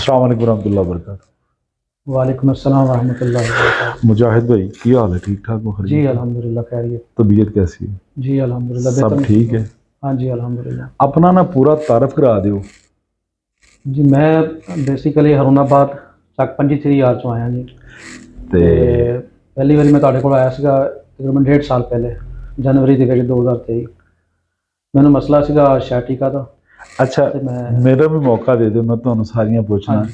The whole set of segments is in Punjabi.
अस्सलाम वालेकुम रहमतुल्लाहि व बरकातहू। वालेकुम अस्सलाम रहमतुल्लाहि व बरकातहू। मुजाहिद भाई की हाल है? ठीक ठाक हो? जी अल्हम्दुलिल्लाह खैरियत। तबीयत कैसी है? जी अल्हम्दुलिल्लाह सब बेहतर। ठीक है? हाँ जी अल्हम्दुलिल्लाह। अपना ना पूरा तारफ करा दियो। जी मैं बेसिकली हरुणाबाद ਚੱਕ 25 ਯਾਰ ਚੋਂ ਆਇਆ ਜੀ ਤੇ ਤੇ ਪਹਿਲੀ ਵਾਰੀ ਮੈਂ ਤੁਹਾਡੇ ਕੋਲ ਆਇਆ ਸੀਗਾ ਤਕਰੀਬਨ 1.5 ਸਾਲ ਪਹਿਲੇ ਜਨਵਰੀ ਦੇ ਵਿੱਚ 2023 ਮੈਨੂੰ ਮਸਲਾ ਸੀਗਾ ਸ਼ੈਟਿਕਾ ਦਾ। ਅੱਛਾ ਤੇ ਮੈਂ ਮੇਰਾ ਵੀ ਮੌਕਾ ਦੇ ਦਿਓ, ਮੈਂ ਤੁਹਾਨੂੰ ਸਾਰੀਆਂ ਪੁੱਛਣਾ। ਹਾਂਜੀ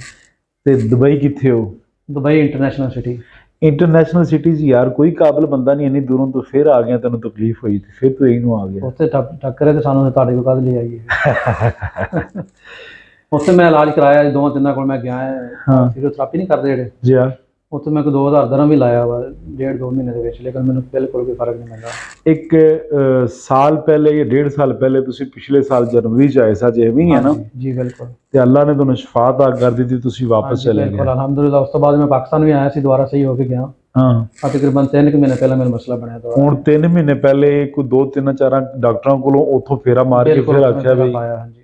ਤੇ ਦੁਬਈ ਕਿੱਥੇ ਹੋ? Dubai international city. International cities ਯਾਰ ਕੋਈ ਕਾਬਲ ਬੰਦਾ ਨਹੀਂ, ਇੰਨੀ ਦੂਰੋਂ ਤੋਂ ਫਿਰ ਆ ਗਿਆ, ਤੈਨੂੰ ਤਕਲੀਫ ਹੋਈ ਤੇ ਫਿਰ ਤੂੰ ਇਹਨੂੰ ਆ ਗਿਆ। ਉੱਥੇ ਟੱਕਰੇ ਤੇ ਸਾਨੂੰ ਤੁਹਾਡੇ ਕੋਲ ਕਦ ਲਈ ਆਈਏ। ਉੱਥੇ ਮੈਂ ਇਲਾਜ ਕਰਾਇਆ ਜੀ, 2-3 ਕੋਲ ਮੈਂ ਗਿਆ ਹਾਂ। ਫਿਜ਼ੀਓਥੈਰੇਪੀ ਨਹੀਂ ਕਰਦੇ ਜਿਹੜੇ, ਜੀ ਹਾਂ। ਉੱਥੇ ਮੈਂ ਕੋਈ 2000 ਦਰਮ ਵੀ ਲਾਇਆ ਵਾ 1.5-2 ਮਹੀਨੇ ਦੇ ਵਿੱਚ, ਲੇਕਿਨ ਮੈਨੂੰ ਬਿਲਕੁਲ ਕੋਈ ਫਰਕ ਨਹੀਂ ਮਿਲਦਾ। ਇੱਕ ਸਾਲ ਪਹਿਲੇ ਜਾਂ 1.5 ਸਾਲ ਪਹਿਲੇ ਤੁਸੀਂ ਪਿਛਲੇ ਸਾਲ ਜਨਵਰੀ ਚ ਆਏ ਸਾ, ਜੇ ਵੀ ਹੈ ਨਾ? ਜੀ ਬਿਲਕੁਲ। ਤੇ ਅੱਲਾ ਨੇ ਤੁਹਾਨੂੰ ਸ਼ਿਫਾ ਅਤਾ ਕਰ ਦਿੱਤੀ, ਤੁਸੀਂ ਵਾਪਸ ਚਲੇ ਬਿਲकुल ਗਏ। ਅਲਹਮਦੁਲਿਲਾ। ਉਸ ਤੋਂ ਬਾਅਦ ਮੈਂ ਪਾਕਿਸਤਾਨ ਵੀ ਆਇਆ ਸੀ, ਦੁਬਾਰਾ ਸਹੀ ਹੋ ਕੇ ਗਿਆ। ਹਾਂ। ਤਕਰੀਬਨ 3 ਮਹੀਨੇ ਪਹਿਲਾਂ ਮੇਰਾ ਮਸਲਾ ਬਣਿਆ ਦੁਬਾਰਾ। ਹੁਣ 3 ਮਹੀਨੇ ਪਹਿਲੇ ਕੋਈ 2-3-4 ਡਾਕਟਰਾਂ ਕੋਲੋਂ ਉੱਥੋਂ ਫੇਰਾ ਮਾਰ ਕੇ ਫਿਰ ਆਖਿਆ ਵੀ ਹਾਂਜੀ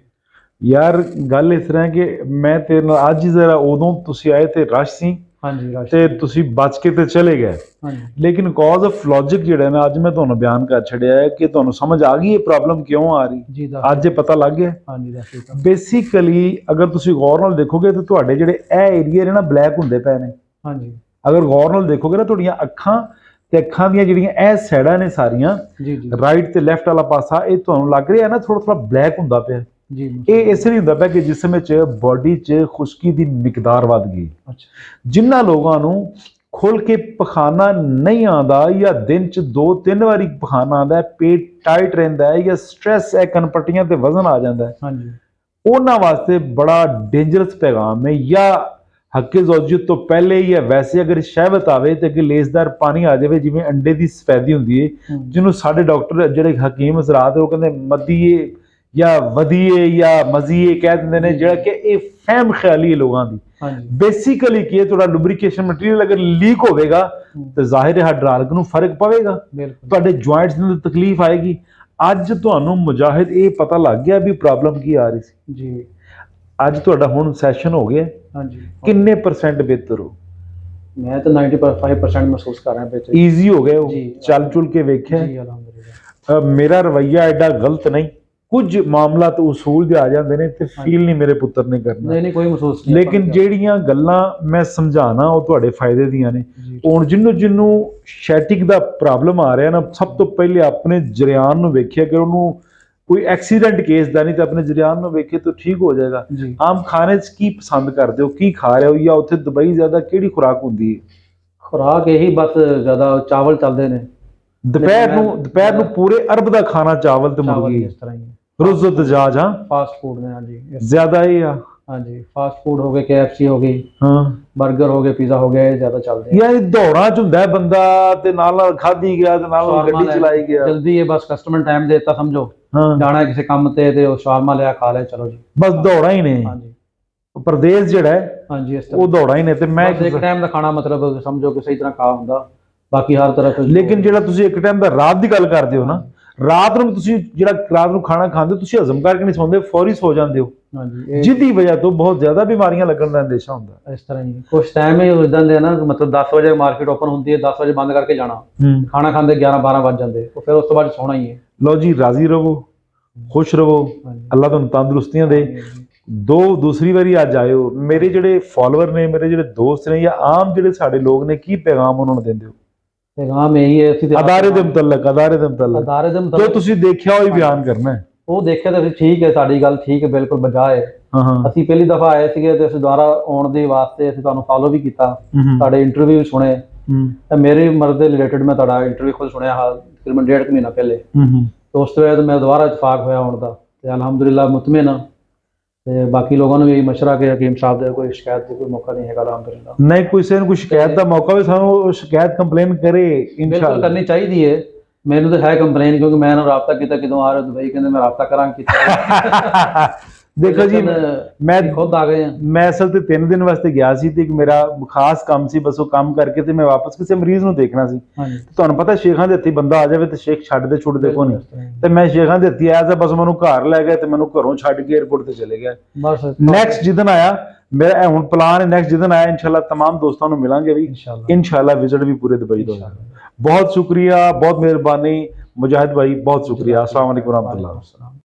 ਯਾਰ ਗੱਲ ਇਸ ਤਰ੍ਹਾਂ ਕਿ ਮੈਂ ਤੇਰੇ ਨਾਲ ਅੱਜ ਹੀ ਜ਼ਰਾ, ਉਦੋਂ ਤੁਸੀਂ ਆਏ ਤੇ ਰਸ਼ ਸੀ ਹਾਂਜੀ ਤੇ ਤੁਸੀਂ ਬਚ ਕੇ ਤੇ ਚਲੇ ਗਏ, ਹਾਂਜੀ ਲੇਕਿਨ ਕਾਜ਼ ਆਫ ਲੌਜਿਕ ਜਿਹੜਾ ਨਾ ਅੱਜ ਮੈਂ ਤੁਹਾਨੂੰ ਬਿਆਨ ਕਰ ਛੱਡਿਆ ਹੈ ਕਿ ਤੁਹਾਨੂੰ ਸਮਝ ਆ ਗਈ ਇਹ ਪ੍ਰੋਬਲਮ ਕਿਉਂ ਆ ਰਹੀ। ਜੀ ਅੱਜ ਇਹ ਪਤਾ ਲੱਗ ਗਿਆ। ਹਾਂਜੀ ਦੱਸੋ। ਬੇਸਿਕਲੀ ਅਗਰ ਤੁਸੀਂ ਗੌਰ ਨਾਲ ਦੇਖੋਗੇ ਤਾਂ ਤੁਹਾਡੇ ਜਿਹੜੇ ਇਹ ਏਰੀਆ ਨੇ ਨਾ ਬਲੈਕ ਹੁੰਦੇ ਪਏ ਨੇ। ਹਾਂਜੀ ਅਗਰ ਗੌਰ ਨਾਲ ਦੇਖੋਗੇ ਨਾ ਤੁਹਾਡੀਆਂ ਅੱਖਾਂ ਤੇ ਅੱਖਾਂ ਦੀਆਂ ਜਿਹੜੀਆਂ ਇਹ ਸਾਈਡਾਂ ਨੇ ਸਾਰੀਆਂ, ਜੀ ਜੀ ਰਾਈਟ ਤੇ ਲੈਫਟ ਵਾਲਾ ਪਾਸਾ, ਇਹ ਤੁਹਾਨੂੰ ਲੱਗ ਰਿਹਾ ਨਾ ਥੋੜਾ ਥੋੜਾ ਬਲੈਕ ਹੁੰਦਾ ਪਿਆ। ਜੀ ਇਹ ਇਸ ਲਈ ਹੁੰਦਾ ਪਿਆ ਕਿ ਜਿਸਮ ਵਿੱਚ ਬਾਡੀ 'ਚ ਖੁਸ਼ਕੀ ਦੀ ਮਿਕਦਾਰ ਵੱਧ ਗਈ। ਅੱਛਾ। ਜਿਨ੍ਹਾਂ ਲੋਕਾਂ ਨੂੰ ਖੁੱਲ ਕੇ ਪਖਾਨਾ ਨਹੀਂ ਆਉਂਦਾ ਜਾਂ ਦਿਨ 'ਚ 2-3 ਵਾਰੀ ਪਖਾਨਾ ਆਉਂਦਾ, ਪੇਟ ਟਾਈਟ ਰਹਿੰਦਾ ਹੈ ਜਾਂ ਸਟ੍ਰੈਸ ਹੈ, ਕਨਪੱਟੀਆਂ ਤੇ ਵਜ਼ਨ ਆ ਜਾਂਦਾ ਹੈ, ਹਾਂਜੀ ਉਹਨਾਂ ਵਾਸਤੇ ਬੜਾ ਡੇਂਜਰਸ ਪੈਗਾਮ ਹੈ। ਜਾਂ ਹੱਕੇ ਜ਼ੌਜੀਅਤ ਤੋਂ ਪਹਿਲੇ ਜਾਂ ਵੈਸੇ ਅਗਰ ਸ਼ਹਿਵਤ ਆਵੇ ਤੇ ਅੱਗੇ ਲੇਸਦਾਰ ਪਾਣੀ ਆ ਜਾਵੇ, ਜਿਵੇਂ ਅੰਡੇ ਦੀ ਸਫੈਦੀ ਹੁੰਦੀ ਹੈ, ਜਿਹਨੂੰ ਸਾਡੇ ਡਾਕਟਰ ਜਿਹੜੇ ਹਕੀਮ ਹਜ਼ਰਾਤ ਉਹ ਕਹਿੰਦੇ ਮਦੀਏ ਜਾਂ ਵਧੀਏ ਜਾਂ ਮਜ਼ੀਏ ਕਹਿ ਦਿੰਦੇ ਨੇ, ਜਿਹੜਾ ਕਿ ਇਹ ਫਹਿਮ ਖਿਆਲੀ ਹੈ ਲੋਕਾਂ ਦੀ। ਬੇਸਿਕਲੀ ਕੀ ਹੈ, ਤੁਹਾਡਾ ਲੁਬਰੀਕੇਸ਼ਨ ਮਟੀਰੀਅਲ ਅਗਰ ਲੀਕ ਹੋਵੇਗਾ ਤੇ ਜ਼ਾਹਿਰ ਹੈ ਹਾਈਡ੍ਰਾਲਿਕ ਨੂੰ ਫਰਕ ਪਵੇਗਾ, ਤੁਹਾਡੇ ਜੁਆਇੰਟਸ ਦੇ ਅੰਦਰ ਤਕਲੀਫ ਆਏਗੀ। ਅੱਜ ਤੁਹਾਨੂੰ ਮੁਜਾਹਿਦ ਇਹ ਪਤਾ ਲੱਗ ਗਿਆ ਵੀ ਪ੍ਰੋਬਲਮ ਕੀ ਆ ਰਹੀ ਸੀ ਜੀ। ਅੱਜ ਤੁਹਾਡਾ ਹੁਣ ਸੈਸ਼ਨ ਹੋ ਗਿਆ। ਹਾਂਜੀ। ਕਿੰਨੇ ਪਰਸੈਂਟ ਬਿਹਤਰ ਹੋ? ਮੈਂ ਤਾਂ 95% ਮਹਿਸੂਸ ਕਰ ਰਿਹਾ ਬਿਹਤਰ। ਈਜ਼ੀ ਹੋ ਗਏ ਹੋ? ਚੱਲ ਚੁਲ ਕੇ ਵੇਖਿਆ? ਜੀ ਅਲਹਮਦੁਲਿਲਾ। ਮੇਰਾ ਰਵੱਈਆ ਐਡਾ ਗਲਤ ਨਹੀਂ, ਕੁਝ ਮਾਮਲਾ ਤਾਂ ਉਸੂਲ ਦੇ ਆ ਜਾਂਦੇ ਨੇ ਤੇ ਫੀਲ ਨਹੀਂ ਮੇਰੇ ਪੁੱਤਰ ਨੇ ਕਰਨਾ। ਨਹੀਂ ਕੋਈ ਮਹਿਸੂਸ ਨਹੀਂ। ਲੇਕਿਨ ਜਿਹੜੀਆਂ ਗੱਲਾਂ ਮੈਂ ਸਮਝਾਣਾ ਉਹ ਤੁਹਾਡੇ ਫਾਇਦੇ ਦੀਆਂ ਨੇ। ਹੁਣ ਜਿਹਨੂੰ ਸ਼ੈਟਿਕ ਦਾ ਪ੍ਰੋਬਲਮ ਆ ਰਿਹਾ ਨਾ, ਸਭ ਤੋਂ ਪਹਿਲੇ ਆਪਣੇ ਜਰਿਆਨ ਨੂੰ ਵੇਖਿਆ ਕਿ ਉਹਨੂੰ ਕੋਈ ਐਕਸੀਡੈਂਟ ਕੇਸ ਦਾ ਨਹੀਂ, ਤਾਂ ਆਪਣੇ ਜਰਿਆਨ ਨੂੰ ਵੇਖੇ ਤਾਂ ਠੀਕ ਹੋ ਜਾਏਗਾ। ਆਮ ਖਾਣੇ 'ਚ ਕੀ ਪਸੰਦ ਕਰਦੇ ਹੋ, ਕੀ ਖਾ ਰਹੇ ਹੋ, ਜਾਂ ਉੱਥੇ ਦੁਬਈ ਜ਼ਿਆਦਾ ਕਿਹੜੀ ਖੁਰਾਕ ਹੁੰਦੀ ਹੈ? ਖੁਰਾਕ ਇਹੀ ਬਸ ਜ਼ਿਆਦਾ ਚਾਵਲ ਚੱਲਦੇ ਨੇ। ਦੁਪਹਿਰ ਨੂੰ ਪੂਰੇ ਅਰਬ ਦਾ ਖਾਣਾ ਚਾਵਲ ਤੇ ਮੁਰਗੀ, ਇਸ ਤਰ੍ਹਾਂ ਹੀ ਰੁਜ਼ ਦਜਾਜ। ਹਾਂ ਫਾਸਟ ਫੂਡ ਨੇ। ਹਾਂਜੀ ਜ਼ਿਆਦਾ ਹੀ ਆ। ਹਾਂਜੀ ਫਾਸਟ ਫੂਡ ਹੋ ਗਏ, KFC ਹੋ ਗਈ, ਹਾਂ 버ਗਰ ਹੋ ਗਏ, ਪੀਜ਼ਾ ਹੋ ਗਿਆ, ਇਹ ਜ਼ਿਆਦਾ ਚੱਲਦੇ ਯਾਰ। ਇਹ ਦੌੜਾਂ 'ਚ ਹੁੰਦਾ ਬੰਦਾ ਤੇ ਨਾਲ ਖਾਧੀ ਗਿਆ ਤੇ ਨਾਲ ਗੱਡੀ ਚਲਾਈ ਗਿਆ, ਜਲਦੀ ਹੈ ਬਸ। ਕਸਟਮਰ ਟਾਈਮ ਦੇ ਦਿੱਤਾ ਸਮਝੋ, ਹਾਂ ਜਾਣਾ ਕਿਸੇ ਕੰਮ ਤੇ ਉਹ ਸ਼ਾਰਮਾ ਲਿਆ ਖਾ ਲਿਆ, ਚਲੋ ਜੀ ਬਸ ਦੌੜਾਂ ਹੀ ਨੇ। ਹਾਂਜੀ ਪ੍ਰਦੇਸ਼ ਜਿਹੜਾ ਹੈ ਹਾਂਜੀ ਉਹ ਦੌੜਾਂ ਹੀ ਨੇ। ਤੇ ਮੈਂ ਇੱਕ ਟਾਈਮ ਦਾ ਖਾਣਾ ਮਤਲਬ ਸਮਝੋ ਕਿ ਸਹੀ ਤਰ੍ਹਾਂ ਖਾ ਹੁੰਦਾ, ਬਾਕੀ ਹਰ ਤਰ੍ਹਾਂ। ਲੇਕਿਨ ਜਿਹੜਾ ਤੁਸੀਂ ਇੱਕ ਟਾਈਮ ਦਾ ਰਾਤ ਦੀ ਗੱਲ ਕਰਦੇ ਹੋ ਨਾ, ਰਾਤ ਨੂੰ ਤੁਸੀਂ ਜਿਹੜਾ ਰਾਤ ਨੂੰ ਖਾਣਾ ਖਾਂਦੇ ਹੋ, ਤੁਸੀਂ ਹਜ਼ਮ ਕਰਕੇ ਨਹੀਂ ਸੌਂਦੇ, ਫੌਰੀ ਸੋ ਜਾਂਦੇ ਹੋ, ਹਾਂਜੀ, ਜਿਹਦੀ ਵਜ੍ਹਾ ਤੋਂ ਬਹੁਤ ਜ਼ਿਆਦਾ ਬਿਮਾਰੀਆਂ ਲੱਗਣ ਦਾ ਅੰਦੇਸ਼ਾ ਹੁੰਦਾ। ਇਸ ਤਰ੍ਹਾਂ ਹੀ ਕੁਛ ਟਾਈਮ ਹੀ ਇਦਾਂ ਦੇ ਨਾ, ਮਤਲਬ 10 ਵਜੇ ਮਾਰਕੀਟ ਓਪਨ ਹੁੰਦੀ ਹੈ, 10 ਵਜੇ ਬੰਦ ਕਰਕੇ ਜਾਣਾ, ਖਾਣਾ ਖਾਂਦੇ 11-12 ਵੱਜ ਜਾਂਦੇ, ਫਿਰ ਉਸ ਤੋਂ ਬਾਅਦ ਸੌਣਾ ਹੀ ਹੈ। ਲਓ ਜੀ, ਰਾਜ਼ੀ ਰਹੋ, ਖੁਸ਼ ਰਹੋ, ਅੱਲਾਹ ਤੁਹਾਨੂੰ ਤੰਦਰੁਸਤੀਆਂ ਦੇ। ਦੂਸਰੀ ਵਾਰੀ ਅੱਜ ਆਏ ਹੋ। ਮੇਰੇ ਜਿਹੜੇ ਫਾਲੋਅਰ ਨੇ, ਮੇਰੇ ਜਿਹੜੇ ਦੋਸਤ ਨੇ, ਜਾਂ ਆਮ ਜਿਹੜੇ ਸਾਡੇ ਲੋਕ ਨੇ, ਕੀ ਪੈਗਾਮ ਉਹਨਾਂ ਨੂੰ ਦਿੰਦੇ ਹੋ? ਪੈਗਾਮ ਇਹੀ ਹੈ, ਅਸੀਂ ਅਦਾਰੇ ਦੇ ਮੁਤਲਕ ਜੋ ਤੁਸੀਂ ਦੇਖਿਆ ਉਹ ਹੀ ਬਿਆਨ ਕਰਨਾ ਹੈ। ਉਹ ਦੇਖਿਆ ਤਾਂ ਠੀਕ ਹੈ, ਸਾਡੀ ਗੱਲ ਠੀਕ ਹੈ, ਬਿਲਕੁਲ ਬਜਾ ਹੈ। ਅਸੀਂ ਪਹਿਲੀ ਦਫਾ ਆਏ ਸੀਗੇ ਤੇ ਅਸੀਂ ਦੁਬਾਰਾ ਆਉਣ ਦੇ ਵਾਸਤੇ ਅਸੀਂ ਤੁਹਾਨੂੰ ਫਾਲੋ ਵੀ ਕੀਤਾ, ਤੁਹਾਡੇ ਇੰਟਰਵਿਊ ਸੁਣੇ। ਤੇ ਮੇਰੀ ਉਮਰ ਦੇ ਰਿਲੇਟਡ ਮੈਂ ਤੁਹਾਡਾ ਇੰਟਰਵਿਊ ਖੁਦ ਸੁਣਿਆ ਤਕਰੀਬਨ 1.5 ਮਹੀਨਾ ਪਹਿਲੇ। ਤੇ ਉਸ ਤੋਂ ਬਾਅਦ ਮੈਂ ਦੁਬਾਰਾ ਇਤਫਾਕ ਹੋਇਆ ਆਉਣ ਦਾ, ਤੇ ਅਲਹਮਦੁਲਿਲਾ ਮੁਤਮਿਨ। ਤੇ ਬਾਕੀ ਲੋਕਾਂ ਨੂੰ ਵੀ ਮਸ਼ਵਰਾ ਕਿ ਹਕੀਮ ਸਾਹਿਬ ਦੇ ਕੋਈ ਸ਼ਿਕਾਇਤ ਦਾ ਕੋਈ ਮੌਕਾ ਨਹੀਂ ਹੈਗਾ ਅਲਹਮਦੁਲਿਲਾ। ਨਹੀਂ ਕਿਸੇ ਨੂੰ ਕੋਈ ਸ਼ਿਕਾਇਤ ਦਾ ਮੌਕਾ ਵੀ, ਸਾਨੂੰ ਸ਼ਿਕਾਇਤ ਕੰਪਲੇਨ ਕਰੇ ਬਿਲਕੁਲ ਕਰਨੀ ਚਾਹੀਦੀ ਹੈ। ਮੈਨੂੰ ਤਾਂ ਹੈ ਕੰਪਲੇਨ, ਕਿਉਂਕਿ ਮੈਂ ਇਹਨਾਂ ਰਾਬਤਾ ਕੀਤਾ, ਕਿਦੋਂ ਆ ਰਹੇ ਦੁਬਈ, ਕਹਿੰਦੇ ਮੈਂ ਰਾਬਤਾ ਕਰਾਂ ਕੀਤਾ। ਦੇਖੋ ਜੀ ਮੈਂ ਖੁਦ ਆ ਗਏ। ਮੈਂ ਅਸਲ ਤੇ 3 ਦਿਨ ਵਾਸਤੇ ਗਿਆ ਸੀ ਤੇ ਇੱਕ ਮੇਰਾ ਖਾਸ ਕੰਮ ਸੀ, ਬਸ ਉਹ ਕੰਮ ਕਰਕੇ ਤੇ ਮੈਂ ਵਾਪਸ ਕਿਸੇ ਮਰੀਜ਼ ਨੂੰ ਦੇਖਣਾ ਸੀ। ਤੁਹਾਨੂੰ ਪਤਾ ਸ਼ੇਖਾਂ ਦੇ ਹੱਥੀ ਬੰਦਾ ਆ ਜਾਵੇ ਤੇ ਸ਼ੇਖ ਛੱਡਦੇ ਛੁੱਟਦੇ ਕੋ ਨਹੀਂ, ਤੇ ਮੈਂ ਸ਼ੇਖਾਂ ਦੇ ਹੱਥੀ ਆਇਆ ਤਾਂ ਬਸ ਮੈਨੂੰ ਘਰ ਲੈ ਗਏ ਤੇ ਮੈਨੂੰ ਘਰੋਂ ਛੱਡ ਕੇ ਏਅਰਪੋਰਟ ਤੇ ਚਲੇ ਗਏ। ਨੈਕਸਟ ਜਿੱਦਣ ਆਇਆ ਮੇਰਾ ਇਹ ਹੁਣ ਪਲਾਨ ਹੈ ਨੈਕਸਟ ਜਿੱਦਣ ਆਇਆ ਇਨਸ਼ਾਅੱਲਾ तमाम ਦੋਸਤਾਂ ਨੂੰ ਮਿਲਾਂਗੇ ਵੀ ਇਨਸ਼ਾਅੱਲਾ ਵਿਜ਼ਿਟ ਵੀ ਪੂਰੇ ਦੁਬਈ ਦਾ ਹੋਏਗਾ। ਬਹੁਤ ਸ਼ੁਕਰੀਆ, ਬਹੁਤ ਮਿਹਰਬਾਨੀ ਮੁਜਾहिद भाई, बहुत शुक्रिया। अस्सलाम वालेकुम रहमतुल्लाह।